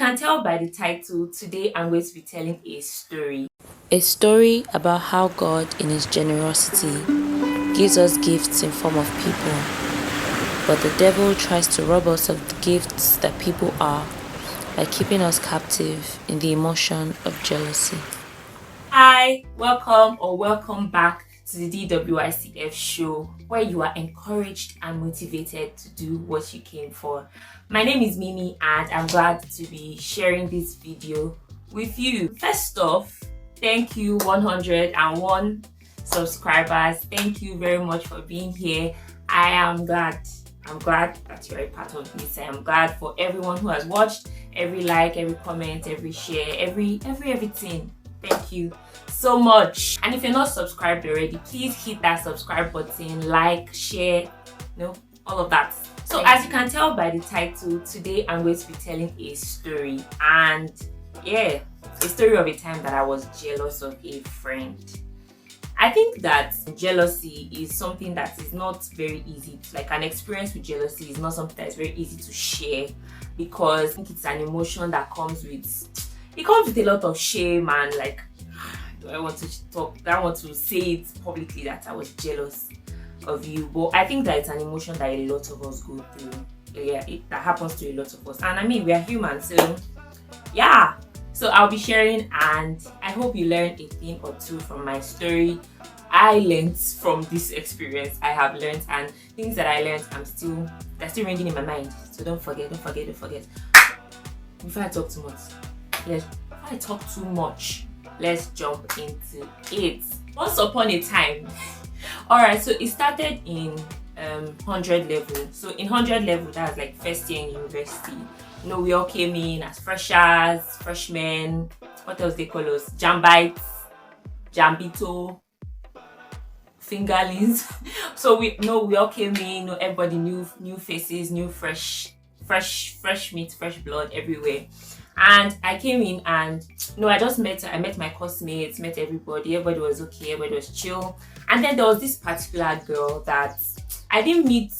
can tell by the title, today I'm going to be telling a story. A story about how God, in His generosity, gives us gifts in form of people, but the devil tries to rob us of the gifts that people are by keeping us captive in the emotion of jealousy. Hi, welcome back to the DWICF show, where you are encouraged and motivated to do what you came for. My name is Mimi and I'm glad to be sharing this video with you. First off, thank you 101 subscribers. Thank you very much for being here. I'm glad that you're a part of this. I am glad for everyone who has watched, every like, every comment, every share, everything. Thank you so much. And if you're not subscribed already, please hit that subscribe button, like, share, all of that. So as you can tell by the title, today I'm going to be telling a story. And yeah, a story of a time that I was jealous of a friend. I think that jealousy is something that is not very easy. Like, an experience with jealousy is not something that is very easy to share, because I think it's an emotion that comes with a lot of shame and like, do I want to say it publicly that I was jealous of you? But I think that it's an emotion that a lot of us go through. Yeah, that happens to a lot of us. And I mean, we are human, so yeah. So I'll be sharing, and I hope you learned a thing or two from my story. I learned from this experience. I have learned, and things that I learned, they're still ringing in my mind. So don't forget. Before I talk too much, let's jump into it. Once upon a time, alright, so it started in 100 level. So in 100 level, that's like first year in university. We all came in as freshers, freshmen. What else they call us? Jambites, Jambito, fingerlings. So we all came in. Everybody new faces, new fresh meat, fresh blood everywhere. And I came in and I met my classmates, met everybody. Everybody was okay, everybody was chill. And then there was this particular girl that I didn't meet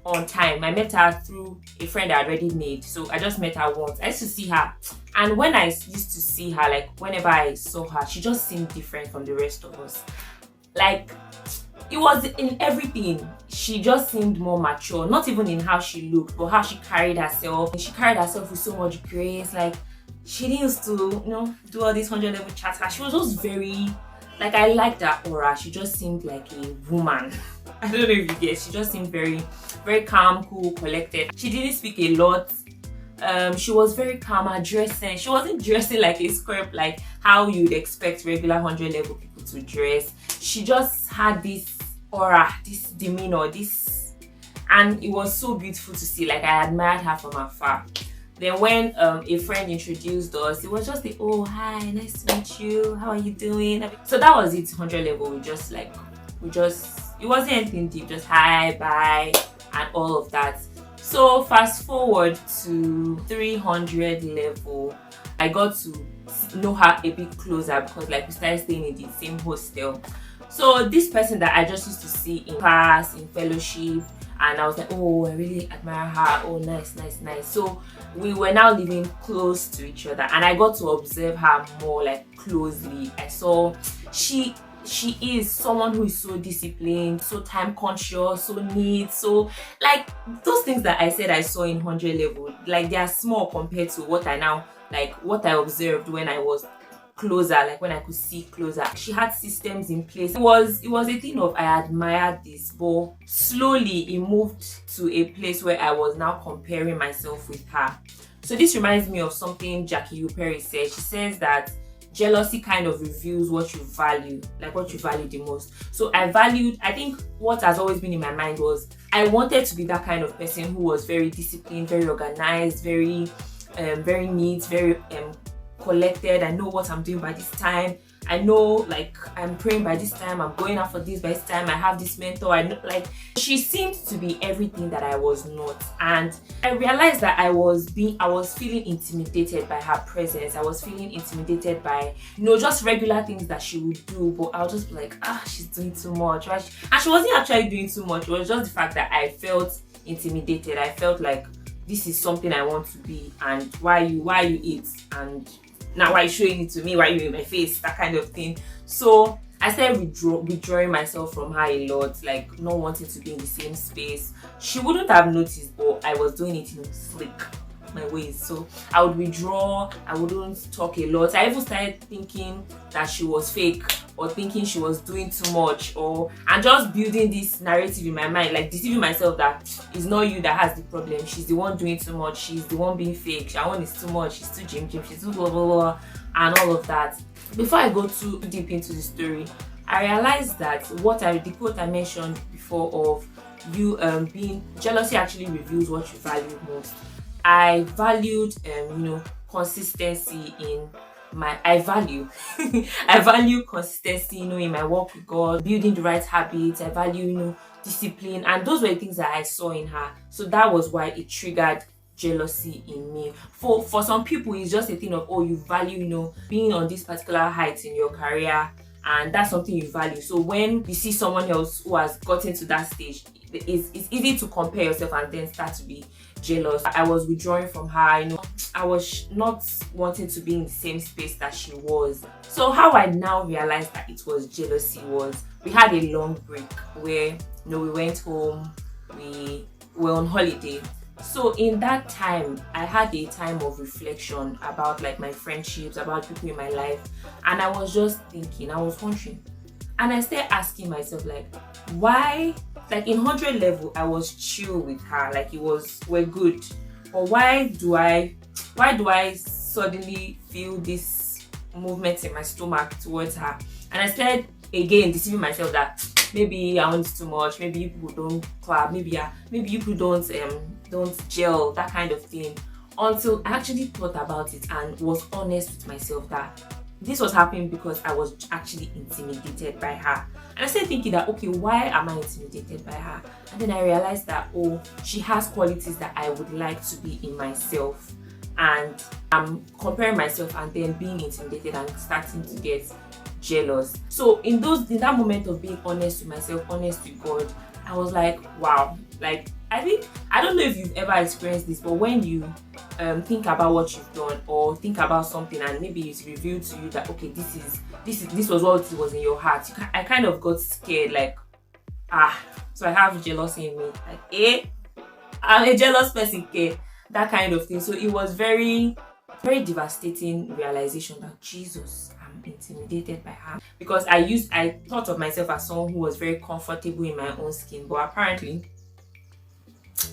on time. I met her through a friend I already made. So I just met her once. I used to see her. And when I used to see her, like whenever I saw her, she just seemed different from the rest of us. Like, it was in everything. She just seemed more mature, not even in how she looked, but how she carried herself. She carried herself with so much grace. Like, she didn't used to, do all this 100 level chatter. She was just very, like, I liked her aura. She just seemed like a woman. I don't know if you get. She just seemed very, very calm, cool, collected. She didn't speak a lot. She was very calm. Her dressing, she wasn't dressing like a script, like how you'd expect regular 100 level people to dress. She just had this aura, this demeanor, and it was so beautiful to see. Like, I admired her from afar. Then when a friend introduced us, it was just oh, hi, nice to meet you, how are you doing? So that was it. 100 level, it wasn't anything deep, just hi, bye, and all of that. So fast forward to 300 level, I got to know her a bit closer, because like we started staying in the same hostel. So this person that I just used to see in class, in fellowship, and I was like, oh, I really admire her. Oh, nice. So we were now living close to each other, and I got to observe her more like closely. I saw she is someone who is so disciplined, so time conscious, so neat, so like those things that I said I saw in 100 level, like they are small compared to what I observed when I was closer, like when I could see closer. She had systems in place. It was a thing of, I admired this, but slowly it moved to a place where I was now comparing myself with her. So this reminds me of something Jackie Perry said. She says that jealousy kind of reveals what you value, like what you value the most. So I think what has always been in my mind was, I wanted to be that kind of person who was very disciplined, very organized, very neat, very collected. I know what I'm doing by this time. I know, like, I'm praying by this time, I'm going out for this by this time, I have this mentor. I know, like, she seemed to be everything that I was not. And I realized that I was feeling intimidated by her presence. I was feeling intimidated by, just regular things that she would do, but I would just be like, she's doing too much. And she wasn't actually doing too much. It was just the fact that I felt intimidated. I felt like this is something I want to be, and why you it, and now why are you showing it to me, why are you in my face, that kind of thing. So I started withdrawing myself from her a lot, like not wanting to be in the same space. She wouldn't have noticed, but I was doing it in slick my ways. So I would withdraw, I wouldn't talk a lot. I even started thinking that she was fake, or thinking she was doing too much, and just building this narrative in my mind, like deceiving myself that it's not you that has the problem, she's the one doing too much, she's the one being fake, her own is too much, she's too jim, she's too blah blah blah, and all of that. Before I go too deep into the story, I realized that the quote I mentioned before of you being jealousy actually reveals what you value most. I valued consistency in I value I value consistency, in my work with God, building the right habits. I value, discipline, and those were the things that I saw in her. So that was why it triggered jealousy in me. For some people, it's just a thing of, you value, being on this particular height in your career, and that's something you value. So when you see someone else who has gotten to that stage, it's easy to compare yourself and then start to be jealous. I was withdrawing from her, I was not wanting to be in the same space that she was. So how I now realized that it was jealousy was, we had a long break where we went home, we were on holiday. So in that time, I had a time of reflection about like my friendships, about people in my life, and I was just thinking, I was wondering, and I started asking myself, like, why, like in 100 level, I was chill with her, like we're good, but why do I suddenly feel this movement in my stomach towards her? And I started again deceiving myself that maybe I want too much, maybe you people don't clap, maybe you people don't gel, that kind of thing. Until I actually thought about it and was honest with myself that this was happening because I was actually intimidated by her. And I started thinking that, okay, why am I intimidated by her? And then I realized that, she has qualities that I would like to be in myself. And I'm comparing myself and then being intimidated and starting to get jealous. So in that moment of being honest with myself, honest with God, I was like, wow. Like, I don't know if you've ever experienced this, but when you think about what you've done, or think about something and maybe it's revealed to you that, okay, this was what was in your heart, I kind of got scared, like, so I have jealousy in me, like, I'm a jealous person, okay, that kind of thing. So it was very, very devastating realization that, Jesus, I'm intimidated by her, because I thought of myself as someone who was very comfortable in my own skin, but apparently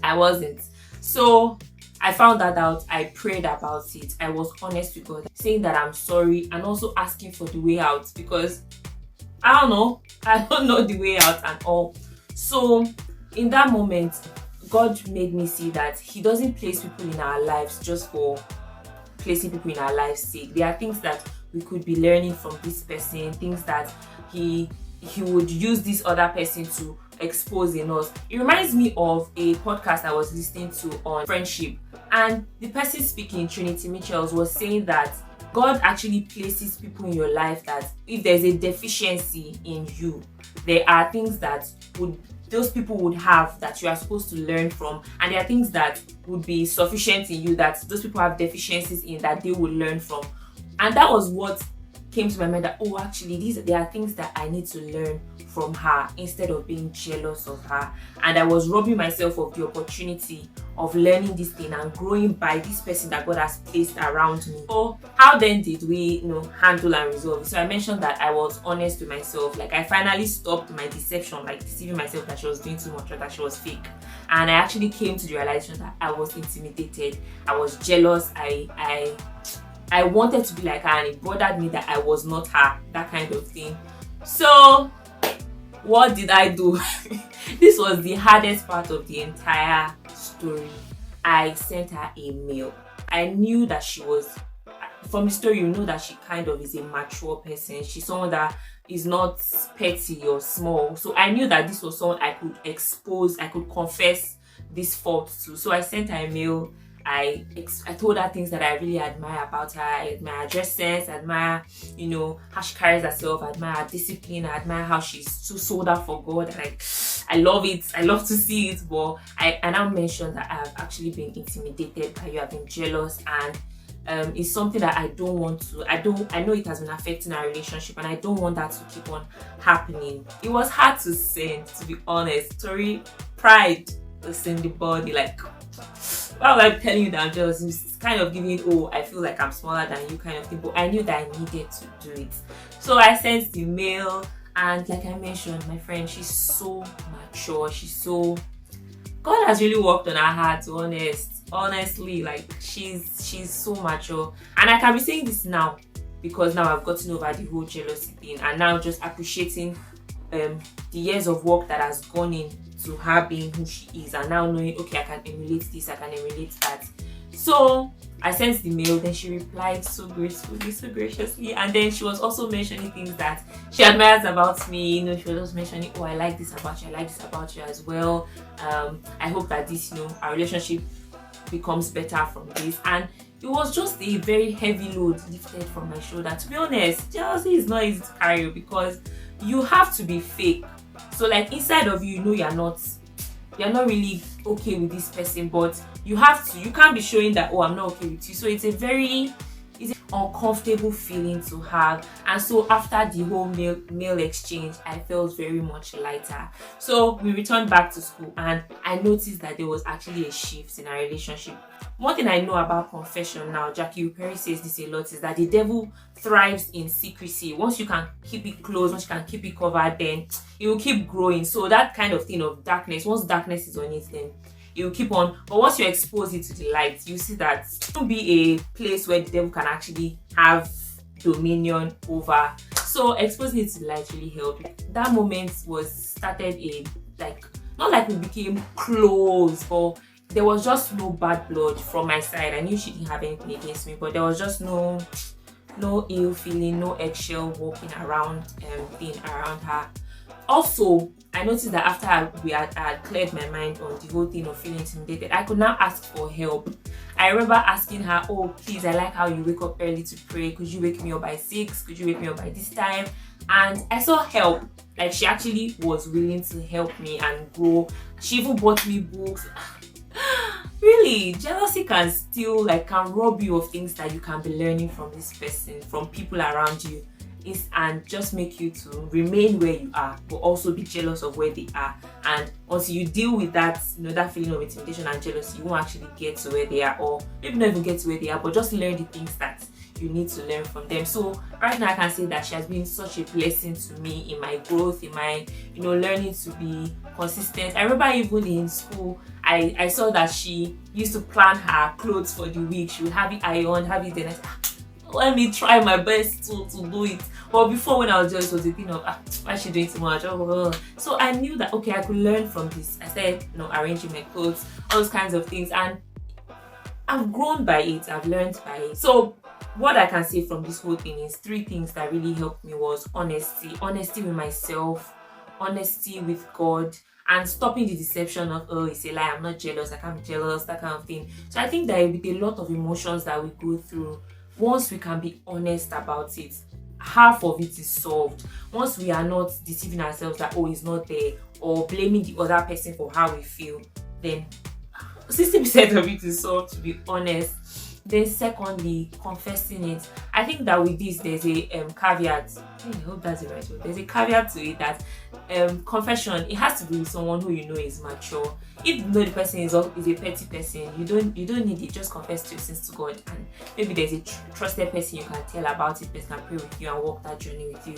I wasn't. So I found that out. I prayed about it. I was honest with God, saying that I'm sorry, and also asking for the way out, because I don't know the way out and all. So in that moment, God made me see that He doesn't place people in our lives just for placing people in our lives' sake. There are things that we could be learning from this person, things that He would use this other person to expose in us. It reminds me of a podcast I was listening to on friendship, and the person speaking, Trinity Mitchells, was saying that God actually places people in your life that if there's a deficiency in you, there are things that those people would have that you are supposed to learn from, and there are things that would be sufficient in you that those people have deficiencies in that they would learn from. And that was what came to my mind, that actually there are things that I need to learn from her instead of being jealous of her. And I was robbing myself of the opportunity of learning this thing and growing by this person that God has placed around me. So how then did we handle and resolve it? So I mentioned that I was honest with myself. Like, I finally stopped my deception, like deceiving myself that she was doing too much or that she was fake. And I actually came to the realization that I was intimidated, I was jealous, I wanted to be like her, and it bothered me that I was not her, that kind of thing. So what did I do? This was the hardest part of the entire story. I sent her a mail. I knew that she was, from the story, you know that she kind of is a mature person. She's someone that is not petty or small. So I knew that this was someone I could expose, I could confess this fault to. So I sent her a mail. I told her things that I really admire about her. I admire her dress sense, I admire, how she carries herself, I admire her discipline, I admire how she's so sold out for God. And I I love it. I love to see it. But I now mentioned that I have actually been intimidated by you. I've been jealous, and it's something that I don't want to. I know it has been affecting our relationship, and I don't want that to keep on happening. It was hard to send, to be honest. Sorry, pride was in the body. Like, why would I tell you that I'm jealous? It's kind of giving, oh, I feel like I'm smaller than you kind of thing. But I knew that I needed to do it. So I sent the mail, and like I mentioned, my friend, she's so mature. God has really worked on her heart, honestly. Like, she's so mature, and I can be saying this now because now I've gotten over the whole jealousy thing, and now just appreciating the years of work that has gone into her being who she is, and now knowing, okay, I can emulate this, I can emulate that. So I sent the mail, then she replied so gracefully, so graciously, and then she was also mentioning things that she admires about me. You know, she was also mentioning, oh, I like this about you, I like this about you as well. I hope that this, you know, our relationship becomes better from this. And it was just a very heavy load lifted from my shoulder. To be honest, jealousy is not easy to carry because you have to be fake. So like inside of you, you know, you're not really okay with this person, but you can't be showing that, oh, I'm not okay with you. So it's an uncomfortable feeling to have. And so after the whole mail exchange, I felt very much lighter. So we returned back to school, and I noticed that there was actually a shift in our relationship. One thing I know about confession now, Jackie Perry says this a lot, is that the devil thrives in secrecy. Once you can keep it closed, once you can keep it covered, then it will keep growing. So that kind of thing of darkness, once darkness is on it, then it will keep on. But once you expose it to the light, you see that it will be a place where the devil can actually have dominion over. So exposing it to the light really helped. That moment not like we became close, but there was just no bad blood from my side. I knew she didn't have anything against me, but there was just no ill feeling, no eggshell walking around thing around her. Also, I noticed that after I had cleared my mind on the whole thing of feeling intimidated, I could now ask for help. I remember asking her, oh, please, I like how you wake up early to pray. Could you wake me up by 6? Could you wake me up by this time? And I saw help. Like, she actually was willing to help me and grow. She even bought me books. Really, jealousy can rob you of things that you can be learning from this person, from people around you, and just make you to remain where you are, but also be jealous of where they are. And until you deal with that, you know, that feeling of intimidation and jealousy, you won't actually get to where they are, or maybe not even get to where they are, but just learn the things that you need to learn from them. So right now I can say that she has been such a blessing to me in my growth, in my, you know, learning to be consistent. I remember even in school, I saw that she used to plan her clothes for the week. She would have it ironed, have it then. I said, let me try my best to do it. But before, when I was jealous, it was the thing of, why is she doing too much? So I knew that, okay, I could learn from this. I started, you know, arranging my clothes, all those kinds of things, and I've grown by it. I've learned by it. So what I can say from this whole thing is 3 things that really helped me was honesty with myself, honesty with God, and stopping the deception of, oh, it's a lie, I'm not jealous, I can't be jealous, that kind of thing. So I think that with a lot of emotions that we go through, once we can be honest about it, half of it is solved. Once we are not deceiving ourselves that, oh, it's not there, or blaming the other person for how we feel, then 60% of it is solved, to be honest. Then secondly, confessing it. I think that with this, there's a caveat. I hope that's the right word. There's a caveat to it that confession, it has to be with someone who you know is mature. If you know the person is a petty person, you don't need it. Just confess your sins to God, and maybe there's a trusted person you can tell about it, person can pray with you and walk that journey with you.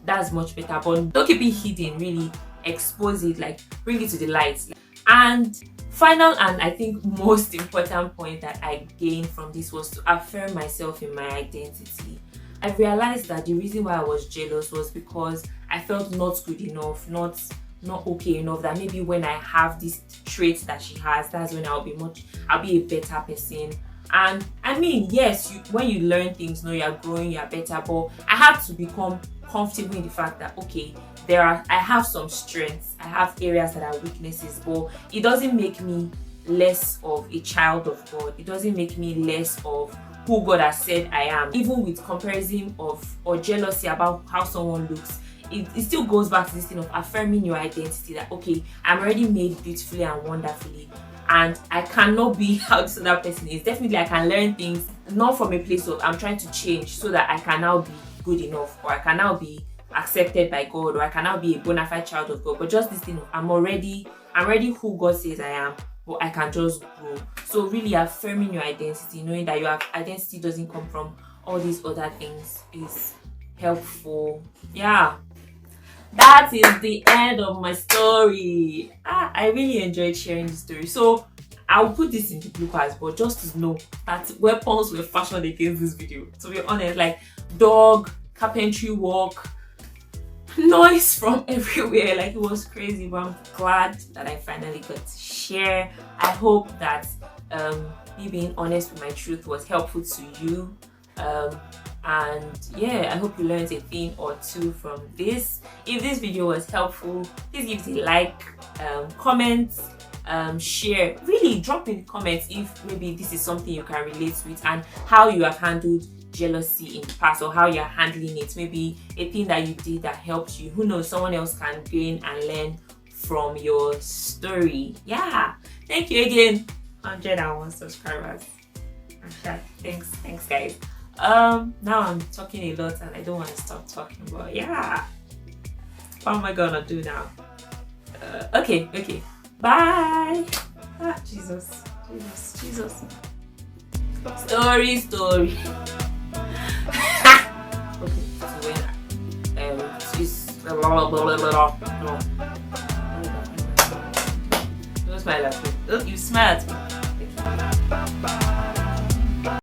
That's much better. But don't keep it hidden. Really expose it, like bring it to the light. And final and I think most important point that I gained from this was to affirm myself in my identity. I realized that the reason why I was jealous was because I felt not good enough, not okay enough, that maybe when I have these traits that she has, that's when I'll be a better person. And I mean, yes, when you learn things, you're growing, you're better, but I had to become comfortable in the fact that, okay, I have some strengths, I have areas that are weaknesses, but it doesn't make me less of a child of God. It doesn't make me less of who God has said I am. Even with comparison or jealousy about how someone looks, it still goes back to this thing of affirming your identity, that okay, I'm already made beautifully and wonderfully, and I cannot be how this other person is. Definitely I can learn things, not from a place of I'm trying to change so that I can now be good enough, or I can now be accepted by God, or I can now be a bona fide child of God. But just this thing of I'm already who God says I am, but I can just grow. So really affirming your identity, knowing that your identity doesn't come from all these other things, is helpful. Yeah, that is the end of my story. I really enjoyed sharing the story. So I'll put this in the bloopers, but just to know that weapons were fashioned against this video. To be honest, like dog, carpentry work, noise from everywhere, like it was crazy. But I'm glad that I finally got to share. I hope that me being honest with my truth was helpful to you. And yeah, I hope you learned a thing or two from this. If this video was helpful, please give it a like, comment, share. Really drop in the comments if maybe this is something you can relate with, and how you have handled jealousy in the past, or how you're handling it. Maybe a thing that you did that helped you. Who knows, someone else can gain and learn from your story. Yeah, thank you again, 101 subscribers. Thanks guys. Now I'm talking a lot and I don't want to stop talking, but yeah, what am I gonna do now? Okay, bye. Jesus. Story. Okay, so when don't smile at me. Oh, you smile at me. Okay.